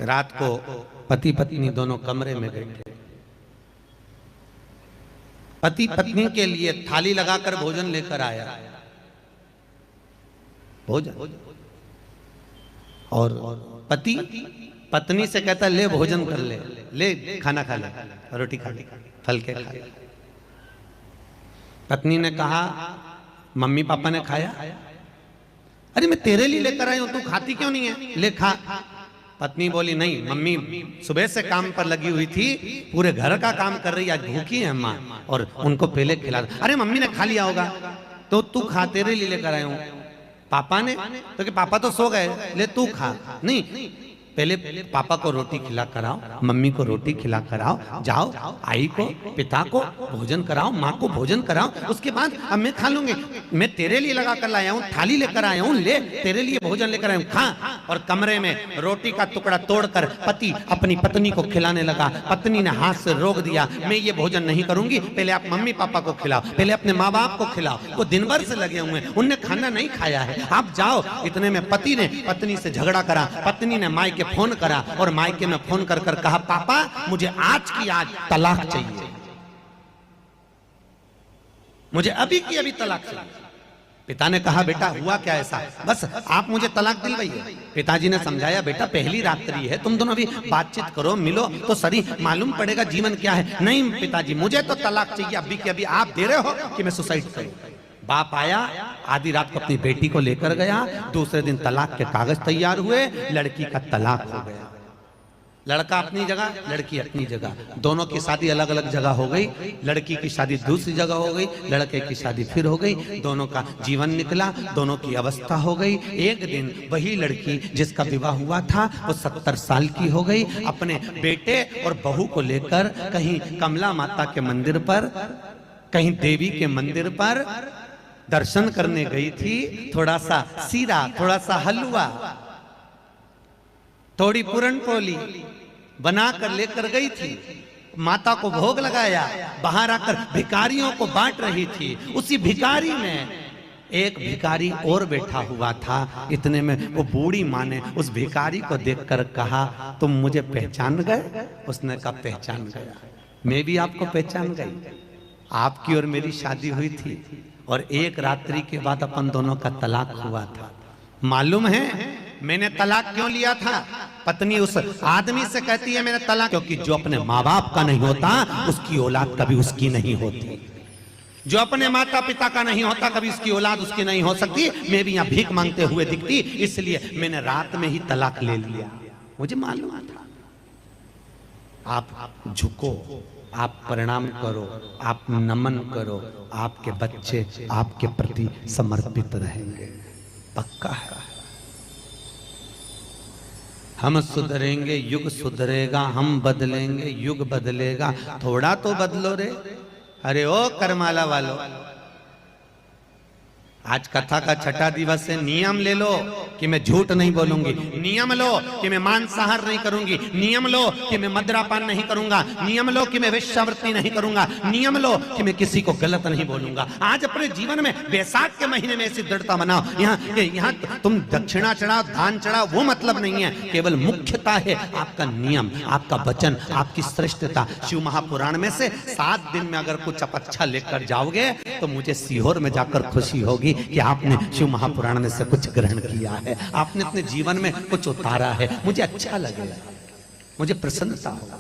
रात को पति पत्नी दोनों कमरे में बैठे, पति पत्नी के लिए थाली लगाकर भोजन लेकर आया, भोजन, और पति पत्नी से कहता ले भोजन कर ले, ले खाना खा ले, रोटी खा ले, फल के खा ले। पत्नी ने कहा मम्मी पापा ने खाया, अरे मैं तेरे लिए लेकर आई हूं, तू खाती क्यों नहीं है, ले खा। पत्नी बोली नहीं, मम्मी सुबह से काम पर लगी हुई थी, पूरे घर का काम कर रही, आज भूखी है माँ, और उनको पहले खिला। अरे मम्मी ने खा लिया होगा, तो तू खा, तेरे लिए लेकर आया हूं। पापा ने तो कि पापा तो सो गए, ले तू खा। नहीं, पहले पापा को रोटी खिला कराओ, मम्मी को रोटी खिला कराओ, जाओ आई को पिता को भोजन कराओ, माँ को भोजन कराओ, उसके बाद अब मैं खा लूंगी। मैं तेरे लिए लगा कर लाया हूँ, थाली लेकर आया हूँ, ले तेरे लिए भोजन लेकर आया हूँ, खा। और कमरे में रोटी का टुकड़ा तोड़कर पति अपनी पत्नी को खिलाने लगा। पत्नी ने हाथ से रोक दिया, मैं ये भोजन नहीं करूंगी, पहले आप मम्मी पापा को खिलाओ, पहले अपने माँ बाप को खिलाओ, वो दिन भर से लगे हुए हैं, उनने खाना नहीं खाया है, आप जाओ। इतने में पति ने पत्नी से झगड़ा करा, पत्नी ने माई के फोन करा और मायके में फोन कर कर कहा पापा मुझे आज की आज तलाक चाहिए, मुझे अभी की अभी तलाक चाहिए। पिता ने कहा बेटा हुआ क्या ऐसा, बस आप मुझे तलाक दिलवाइए। पिताजी ने समझाया बेटा पहली रात्रि है, तुम दोनों अभी बातचीत करो, मिलो तो सही मालूम पड़ेगा जीवन क्या है। नहीं पिताजी मुझे तो तलाक चाहिए अभी की अभी, आप दे रहे हो कि मैं सुसाइड करूं। बाप आया, आधी रात को अपनी बेटी को लेकर गया, दूसरे दिन तलाक के कागज तैयार हुए, लड़की का तलाक हो गया। लड़का अपनी जगह, लड़की अपनी जगह, दोनों की शादी अलग अलग जगह हो गई। लड़की की शादी दूसरी जगह हो गई, लड़के की शादी फिर हो गई, दोनों का जीवन निकला, दोनों की अवस्था हो गई। एक दिन वही लड़की जिसका विवाह हुआ था वो 70 साल की हो गई, अपने बेटे और बहू को लेकर कहीं कमला माता के मंदिर पर, कहीं देवी के मंदिर पर दर्शन करने गई थी। थोड़ा सा सीरा, थोड़ा सा हलवा, थोड़ी पूरन पोली बनाकर लेकर गई थी, माता को भोग लगाया, बाहर आकर भिखारियों को बांट रही थी। उसी भिखारी में एक भिखारी और बैठा हुआ था। इतने में वो बूढ़ी माँ ने उस भिखारी को देखकर कहा तुम मुझे पहचान गए? उसने कहा पहचान गया, मैं भी आपको पहचान गई, आपकी और मेरी शादी हुई थी और एक रात्रि के बाद अपन दोनों का तलाक हुआ था। मालूम है मैंने तलाक क्यों लिया था? पत्नी उस आदमी से कहती है मैंने तलाक, क्योंकि जो अपने माँ बाप का नहीं होता उसकी औलाद कभी उसकी नहीं होती, जो अपने माता पिता का नहीं होता कभी उसकी औलाद उसकी नहीं हो सकती। मैं भी यहाँ भीख मांगते हुए दिखती, इसलिए मैंने रात में ही तलाक ले लिया। मुझे मालूम था। आप झुको, आप प्रणाम करो, आप नमन करो, आपके बच्चे आपके प्रति समर्पित रहेंगे, पक्का है। हम सुधरेंगे, युग सुधरेगा, हम बदलेंगे, युग बदलेगा। थोड़ा तो बदलो रे। अरे ओ करमाला वालों, आज कथा का छठा दिवस है, नियम ले लो कि मैं झूठ नहीं बोलूंगी, नियम लो कि मैं मांसाहार नहीं करूंगी, नियम लो कि मैं मदिरापान नहीं करूंगा, नियम लो कि मैं वेश्यावृत्ति नहीं करूंगा, नियम लो कि मैं किसी को गलत नहीं बोलूंगा। आज अपने जीवन में बैसाख के महीने में ऐसी दृढ़ता बनाओ। यहाँ तुम दक्षिणा चढ़ाओ, दान चढ़ाओ, वो मतलब नहीं है, केवल मुख्यता है आपका नियम, आपका वचन, आपकी श्रेष्ठता। शिव महापुराण में से 7 दिन में अगर कुछ आप अच्छा लेकर जाओगे तो मुझे सीहोर में जाकर खुशी होगी कि आपने शिव महापुराण में से कुछ ग्रहण किया है, आपने अपने जीवन में कुछ उतारा है। मुझे अच्छा लगेगा, मुझे प्रसन्नता होगा।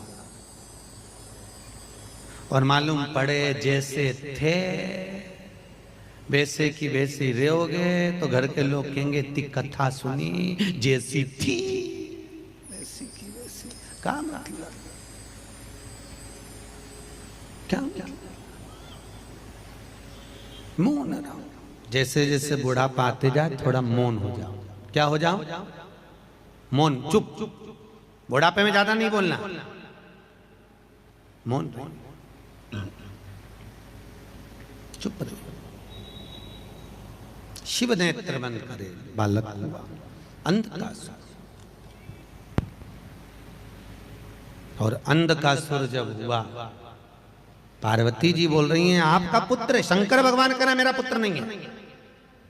और मालूम पड़े जैसे थे वैसे की वैसी रहोगे तो घर के लोग कहेंगे इतनी कथा सुनी, जैसी थी वैसी की वैसी। क्या मतलब, क्या मौन रहो। जैसे जैसे बुढ़ापा आते जाए थोड़ा मौन हो जाओ। क्या हो जाओ? मौन, चुप। बुढ़ापे में ज्यादा नहीं बोलना, मौन, चुप रहो। शिव नेत्र बंद करे, बालक हुआ, अंधकासुर। और अंधकासुर जब हुआ, पार्वती जी बोल रही हैं आपका पुत्र है। शंकर भगवान कह रहा मेरा पुत्र नहीं है,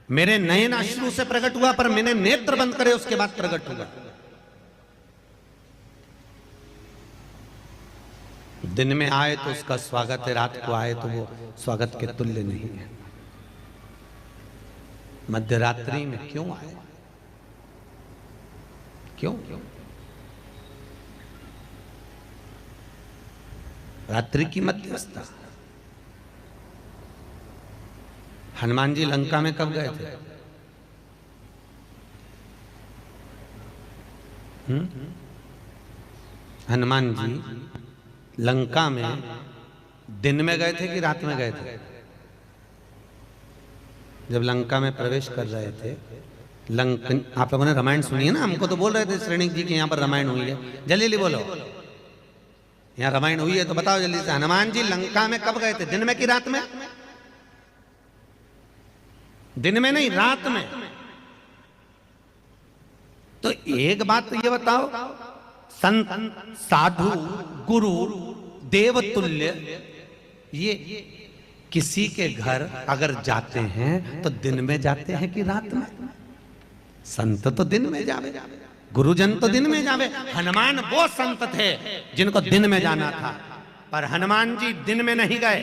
मेरे नयन अश्रु से प्रकट हुआ, पर मैंने नेत्र बंद करे उसके बाद प्रकट हुआ। दिन में आए तो उसका स्वागत है, रात को आए तो वो स्वागत के तुल्य नहीं है। मध्य रात्रि में क्यों आए? क्यों? रात्रि की मध्यवस्था। हनुमान जी लंका में कब गए थे? हनुमान जी लंका में दिन में गए थे कि रात में गए थे? जब लंका में प्रवेश कर रहे थे, आप लोगों ने रामायण सुनी है ना? हमको तो बोल रहे थे श्रेणी जी कि यहाँ पर रामायण हुई है। जल्दी जल्दी बोलो, यहाँ रामायण हुई है तो बताओ जल्दी से। हनुमान जी लंका में कब गए थे? दिन में कि रात में? दिन में नहीं, रात में। तो एक बात ये बताओ, संत, साधु, गुरु, देवतुल्य, ये किसी के घर अगर जाते हैं तो दिन में जाते हैं कि रात में? संत तो दिन में जावे, गुरुजन तो दिन में जावे। हनुमान वो संत थे जिनको दिन में जाना था, पर हनुमान जी दिन में नहीं गए,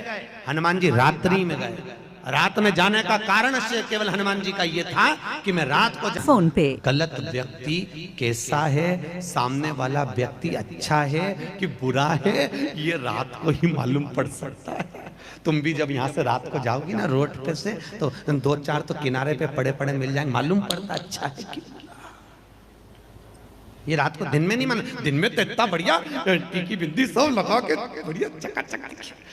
हनुमान जी रात्रि में गए। रात में जाने का कारण से केवल हनुमान जी का ये था कि मैं रात को फोन पे। गलत व्यक्ति कैसा है, सामने वाला व्यक्ति अच्छा है कि बुरा है, ये रात को ही मालूम पड़ सकता है। तुम भी जब यहाँ से रात को जाओगी ना रोड पे से, तो दो चार तो किनारे पे पड़े पड़े मिल जाएंगे, मालूम पड़ता अच्छा है कि ये रात को। दिन में नहीं मालूम, दिन में तो इतना बढ़िया टीकी बिंदी सब लगा के बढ़िया चकाचक,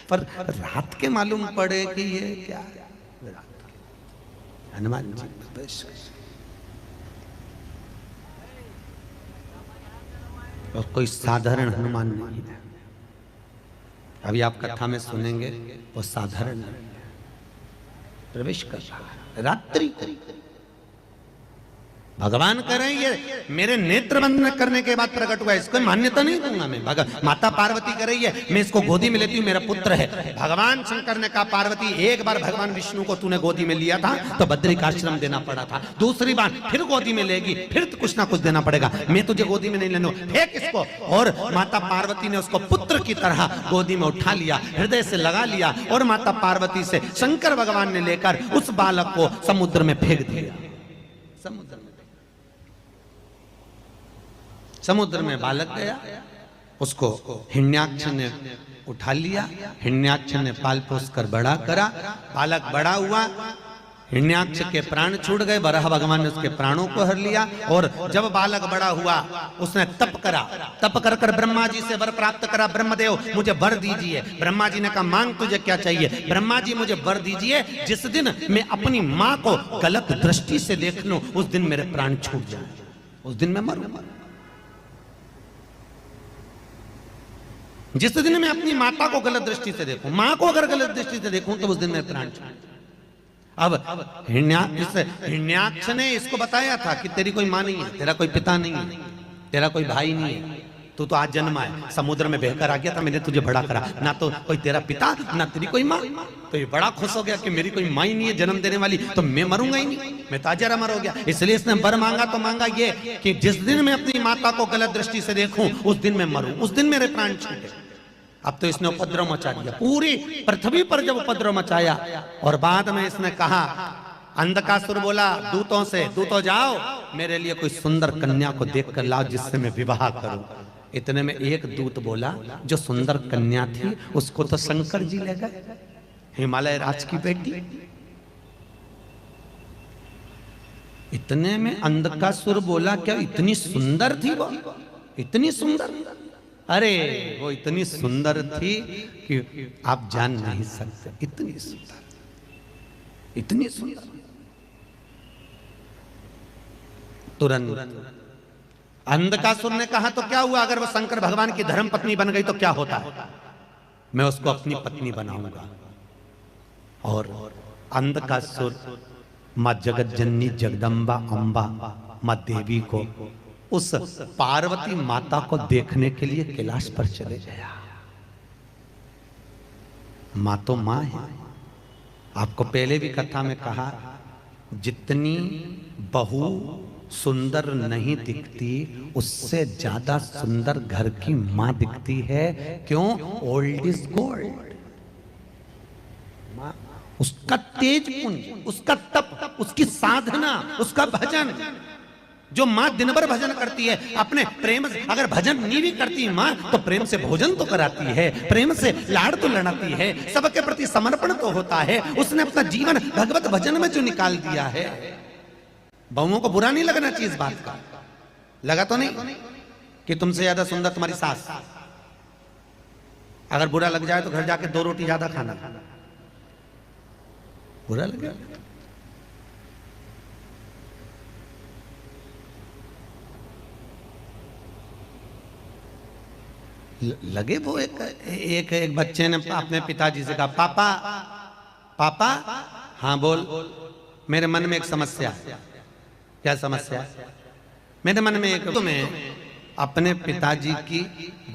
पर रात के मालूम पड़े कि ये क्या है। हनुमान जी और कोई साधारण हनुमान नहीं है। अभी आप कथा में सुनेंगे वो साधारण प्रवेश कर रहा है रात्रि। भगवान कह रहे हैं ये मेरे नेत्र बंद करने के बाद प्रकट हुआ, इसको मान्यता नहीं दूंगा मैं। माता पार्वती कह रही है मैं इसको गोदी में लेती हूँ, मेरा पुत्र है। भगवान शंकर ने कहा पार्वती एक बार भगवान विष्णु को तूने गोदी में लिया था तो बद्रिकाश्रम देना पड़ा था, दूसरी बार फिर गोदी में लेगी फिर तो कुछ ना कुछ देना पड़ेगा, मैं तुझे गोदी में नहीं लेने, फेंक इसको। और माता पार्वती ने उसको पुत्र की तरह गोदी में उठा लिया, हृदय से लगा लिया, और माता पार्वती से शंकर भगवान ने लेकर उस बालक को समुद्र में फेंक दिया। समुद्र में बालक गया, उसको हिरण्याक्ष ने उठा लिया, हिरण्याक्ष ने पाल पोस कर बड़ा करा, बालक बड़ा हुआ, हिरण्याक्ष के प्राण छूट गए, वराह भगवान ने उसके प्राणों को हर लिया। और जब बालक बड़ा हुआ उसने तप करा, तप कर कर ब्रह्मा जी से वर प्राप्त करा। ब्रह्मदेव मुझे वर दीजिए। ब्रह्मा जी ने कहा मांग तुझे क्या चाहिए? ब्रह्मा जी मुझे वर दीजिए जिस दिन मैं अपनी माँ को गलत दृष्टि से देख लूं उस दिन मेरे प्राण छूट जाए, उस दिन मैं मरूं। जिस दिन मैं अपनी माता को गलत दृष्टि से देखूं, मां को अगर गलत दृष्टि से देखूं तो उस दिन मेरे प्राण छूट। अब हिरण्याक्ष ने इसको बताया था कि तेरी कोई मां नहीं है, तेरा कोई पिता नहीं है, तेरा कोई भाई नहीं है, तू तो आज जन्मा है, समुद्र में बहकर आ गया था, मैंने तुझे बड़ा करा, ना तो कोई तेरा पिता ना तेरी कोई माँ। तो ये बड़ा खुश हो गया कि मेरी कोई माँ ही नहीं है जन्म देने वाली, तो मैं मरूंगा ही नहीं, मैं ताजा अमर हो गया। इसलिए इसने वर मांगा तो मांगा ये कि जिस दिन मैं अपनी माता को गलत दृष्टि से देखूं उस दिन मैं मरूं, उस दिन मेरे प्राण छूटे। अब तो इसने उपद्रव मचा दिया, पूरी पृथ्वी पर जब उपद्रव मचाया, और बाद में इसने कहा, अंधकासुर बोला दूतों से, दूतों जाओ मेरे लिए कोई सुंदर कन्या को देख कर लाओ जिससे मैं विवाह करूं। इतने में एक दूत बोला जो सुंदर कन्या थी उसको तो शंकर जी ले गए, हिमालय राज की बेटी। इतने में अंधकासुर बोला क्या इतनी सुंदर थी वो? इतनी सुंदर? अरे वो इतनी सुंदर थी कि आप जान नहीं सकते, इतनी सुंदर, इतनी सुंदर। तुरंत अंधकासुर ने कहा तो क्या हुआ अगर वो शंकर भगवान की धर्म पत्नी बन गई तो क्या होता है? मैं उसको अपनी पत्नी बनाऊंगा। और अंधकासुर मां जगत जननी जगदम्बा अम्बा मां देवी को, उस पार्वती माता को देखने के लिए कैलाश पर चले गया। मां तो मां है, आपको पहले भी कथा में कहा, जितनी बहू सुंदर नहीं दिखती, उससे ज्यादा सुंदर घर की मां दिखती है। क्यों? Old is gold. उसका तेज पुंज, उसका तप, उसकी साधना, उसका भजन। जो माँ दिन भर भजन करती है अपने प्रेम से, अगर भजन नहीं भी करती माँ तो प्रेम से भोजन तो कराती है, प्रेम से लाड़ तो लड़ाती है, सबके प्रति समर्पण तो होता है। उसने अपना जीवन भगवत भजन में जो निकाल दिया है। बहुओं को बुरा नहीं लगना चाहिए इस बात का। लगा तो नहीं कि तुमसे ज्यादा सुंदर तुम्हारी सास? अगर बुरा लग जाए तो घर जाके 2 रोटी ज्यादा खाना। बुरा लगे? लगे वो एक बच्चे ने अपने पिताजी से कहा, पापा पापा। हाँ बोल। मेरे मन में एक समस्या है। क्या समस्या? मेरे मन में एक, तुम्हें अपने पिताजी की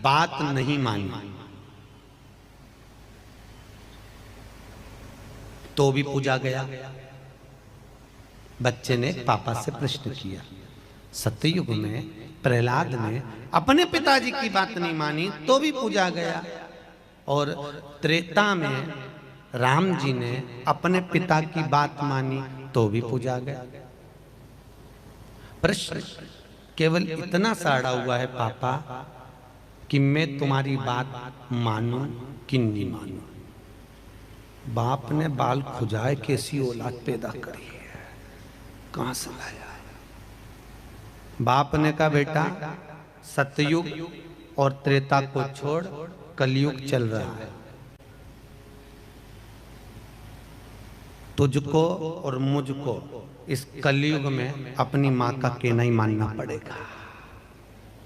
बात नहीं मानी तो भी पूजा गया। बच्चे ने पापा से प्रश्न किया। सत्ययुग में प्रहलाद ने अपने पिताजी की बात नहीं मानी तो भी पूजा गया, और त्रेता में राम जी ने अपने पिता की बात मानी तो भी पूजा गया। प्रश्न केवल इतना सा अड़ा हुआ है, पापा, कि मैं तुम्हारी बात मानूं कि नहीं मानूं। बाप ने बाल खुजाए कैसी औलाद पैदा करी है, कहां से लाया? बाप ने कहा, बेटा सतयुग और त्रेता को छोड़ कलयुग चल रहा है, तुझको और मुझको इस कलयुग में अपनी माँ का कहना ही मानना पड़ेगा।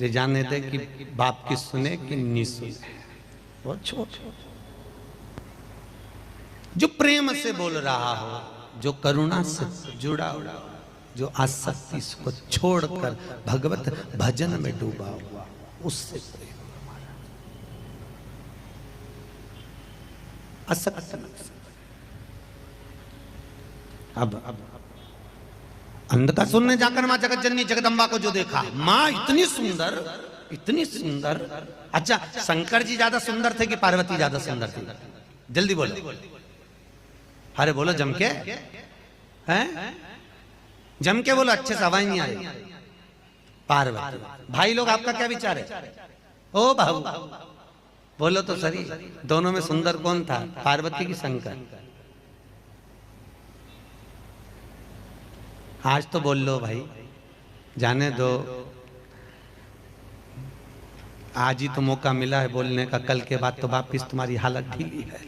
ये जानने दे कि बाप की सुने कि नहीं सुने। वो छोड़, जो प्रेम से बोल रहा हो, जो करुणा से जुड़ा हुआ, जो आसक्ति को छोड़कर भगवत भजन में डूबा हुआ, उससे प्रेम हमारा। आसक्ति। अब अंधका सुनने जाकर मां जगत जननी जगदम्बा को जो देखा, मां इतनी सुंदर, इतनी सुंदर। अच्छा, शंकर जी ज्यादा सुंदर थे कि पार्वती ज्यादा सुंदर थी? जल्दी बोलो। अरे बोलो जम के, हैं? जम के बोलो, अच्छे से आवाज नहीं आ रही। पार्वती। भाई लोग आपका क्या विचार है? ओ बाबू बोलो तो सही, दोनों में सुंदर कौन था, पार्वती की शंकर? आज तो बोल लो भाई, जाने दो, आज ही तो मौका मिला है बोलने का, कल के बाद तो वापिस तुम्हारी हालत ढीली है।